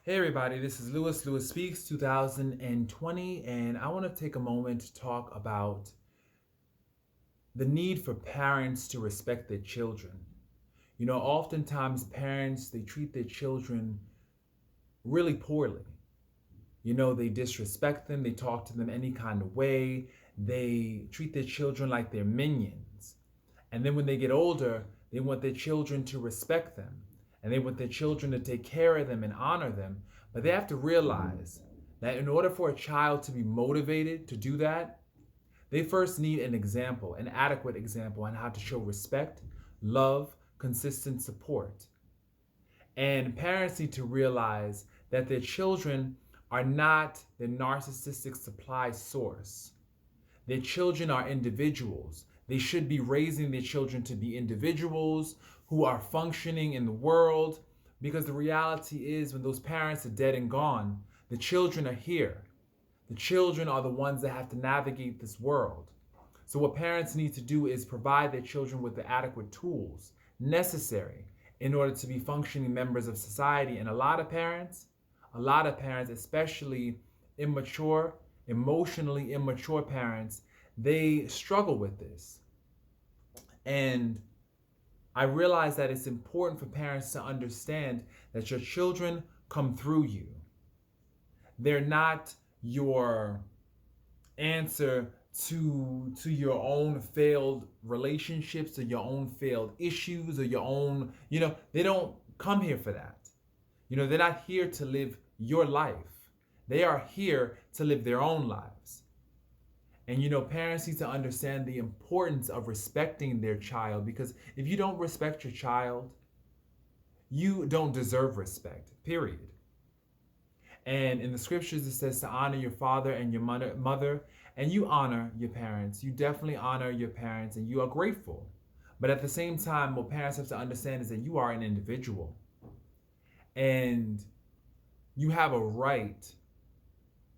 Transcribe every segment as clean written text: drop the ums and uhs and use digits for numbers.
Hey everybody, this is Lewis Speaks 2020, and I want to take a moment to talk about the need for parents to respect their children. Oftentimes parents they treat their children really poorly. They disrespect them, they talk to them any kind of way, they treat their children like they're minions. And then when they get older, they want their children to respect them. And they want their children to take care of them and honor them. But they have to realize that in order for a child to be motivated to do that, they first need an example, an adequate example on how to show respect, love, consistent support. And parents need to realize that their children are not the narcissistic supply source. Their children are individuals. They should be raising their children to be individuals who are functioning in the world, because the reality is when those parents are dead and gone, the children are here. The children are the ones that have to navigate this world. So what parents need to do is provide their children with the adequate tools necessary in order to be functioning members of society. And a lot of parents, especially immature, emotionally immature parents, they struggle with this. And I realize that it's important for parents to understand that your children come through you. They're not your answer to your own failed relationships or your own failed issues or your own, they don't come here for that. They're not here to live your life. They are here to live their own lives. And parents need to understand the importance of respecting their child, because if you don't respect your child, you don't deserve respect, period. And in the scriptures, it says to honor your father and your mother, and you honor your parents. You definitely honor your parents, and you are grateful. But at the same time, what parents have to understand is that you are an individual, and you have a right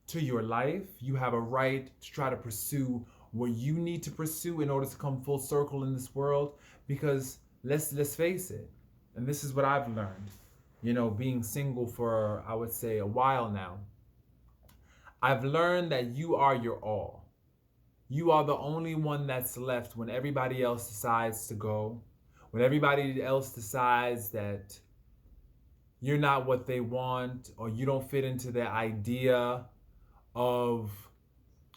to your life. You have a right to try to pursue what you need to pursue in order to come full circle in this world. Because let's face it, and this is what I've learned, being single for, I would say, a while now. I've learned that you are your all. You are the only one that's left when everybody else decides to go, when everybody else decides that you're not what they want, or you don't fit into their idea of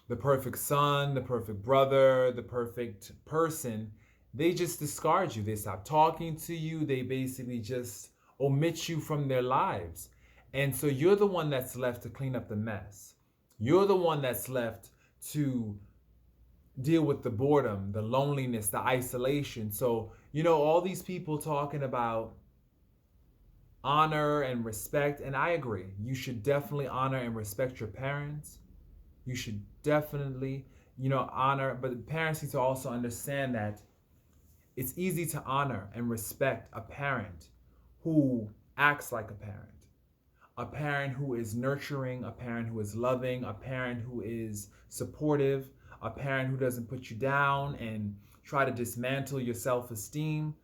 the perfect son, the perfect brother, the perfect person. They just discard you. They stop talking to you. They basically just omit you from their lives. And so you're the one that's left to clean up the mess. You're the one that's left to deal with the boredom, the loneliness, the isolation. So, all these people talking about honor and respect, and I agree. You should definitely honor and respect your parents. You should definitely, honor, but parents need to also understand that it's easy to honor and respect a parent who acts like a parent who is nurturing, a parent who is loving, a parent who is supportive, a parent who doesn't put you down and try to dismantle your self-esteem.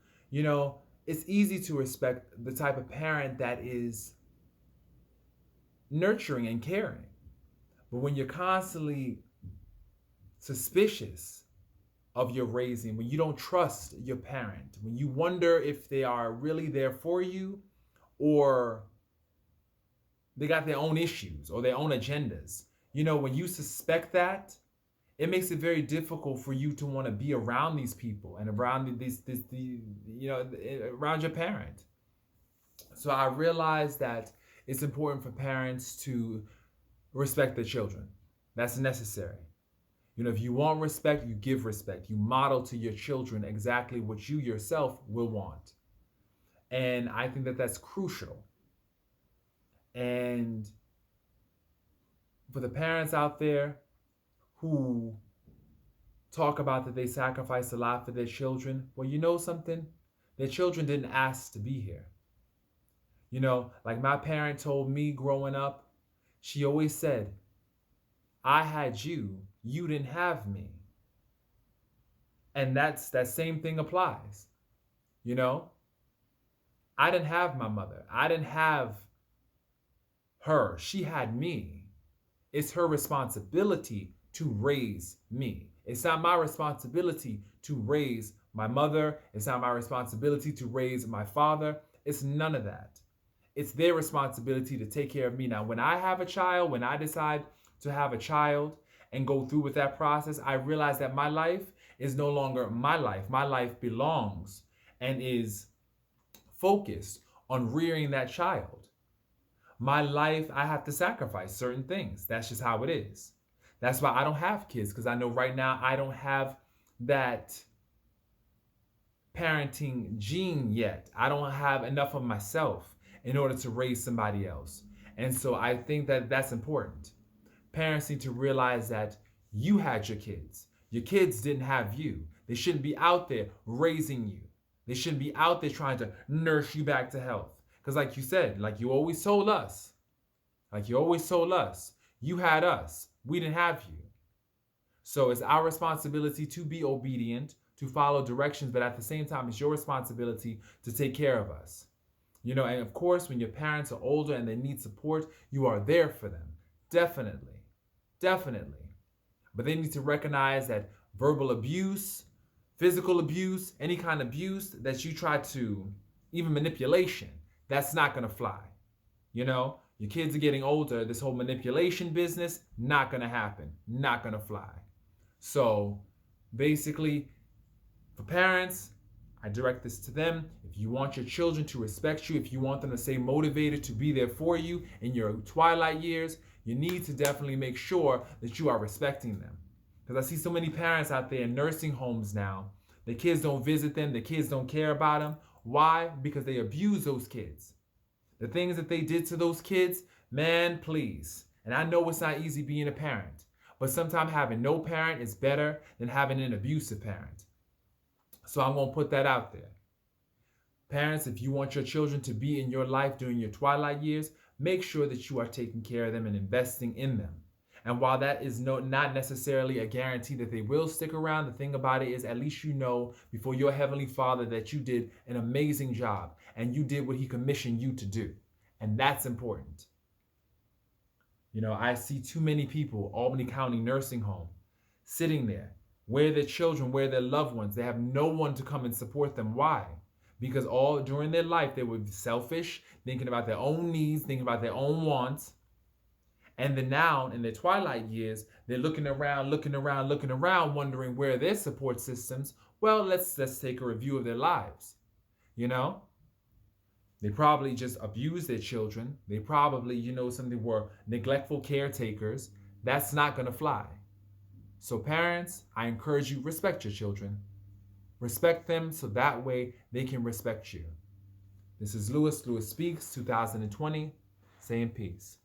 It's easy to respect the type of parent that is nurturing and caring. But when you're constantly suspicious of your raising, when you don't trust your parent, when you wonder if they are really there for you, or they got their own issues or their own agendas, when you suspect that, it makes it very difficult for you to want to be around these people and around around your parent. So I realized that it's important for parents to respect their children. That's necessary. If you want respect, you give respect. You model to your children exactly what you yourself will want. And I think that that's crucial. And for the parents out there who talk about that they sacrifice a lot for their children, well, you know something? Their children didn't ask to be here. Like my parent told me growing up, she always said, I had you, you didn't have me. And that same thing applies. I didn't have my mother. I didn't have her. She had me. It's her responsibility to raise me. It's not my responsibility to raise my mother. It's not my responsibility to raise my father. It's none of that. It's their responsibility to take care of me. Now, when I have a child, when I decide to have a child and go through with that process, I realize that my life is no longer my life. My life belongs and is focused on rearing that child. My life, I have to sacrifice certain things. That's just how it is. That's why I don't have kids, because I know right now I don't have that parenting gene yet. I don't have enough of myself in order to raise somebody else. And so I think that that's important. Parents need to realize that you had your kids. Your kids didn't have you. They shouldn't be out there raising you. They shouldn't be out there trying to nurse you back to health. Because like you said, like you always told us, you had us. We didn't have you. So it's our responsibility to be obedient, to follow directions, but at the same time, it's your responsibility to take care of us. And of course, when your parents are older and they need support, you are there for them. Definitely. Definitely. But they need to recognize that verbal abuse, physical abuse, any kind of abuse that you try to, even manipulation, that's not going to fly. Your kids are getting older. This whole manipulation business, not going to happen. Not going to fly. So basically, for parents, I direct this to them. If you want your children to respect you, if you want them to stay motivated to be there for you in your twilight years, you need to definitely make sure that you are respecting them. Because I see so many parents out there in nursing homes now. The kids don't visit them. The kids don't care about them. Why? Because they abuse those kids. The things that they did to those kids, man, please. And I know it's not easy being a parent, but sometimes having no parent is better than having an abusive parent. So I'm going to put that out there. Parents, if you want your children to be in your life during your twilight years, make sure that you are taking care of them and investing in them. And while that is not necessarily a guarantee that they will stick around, the thing about it is at least you know before your Heavenly Father that you did an amazing job and you did what He commissioned you to do. And that's important. I see too many people, Albany County Nursing Home, sitting there, where their children, where their loved ones, they have no one to come and support them. Why? Because all during their life, they were selfish, thinking about their own needs, thinking about their own wants. And then now, in their twilight years, they're looking around, wondering where are their support systems. Well, let's take a review of their lives. They probably just abused their children. They probably, something were neglectful caretakers. That's not going to fly. So parents, I encourage you, respect your children. Respect them so that way they can respect you. This is Lewis Speaks 2020, saying peace.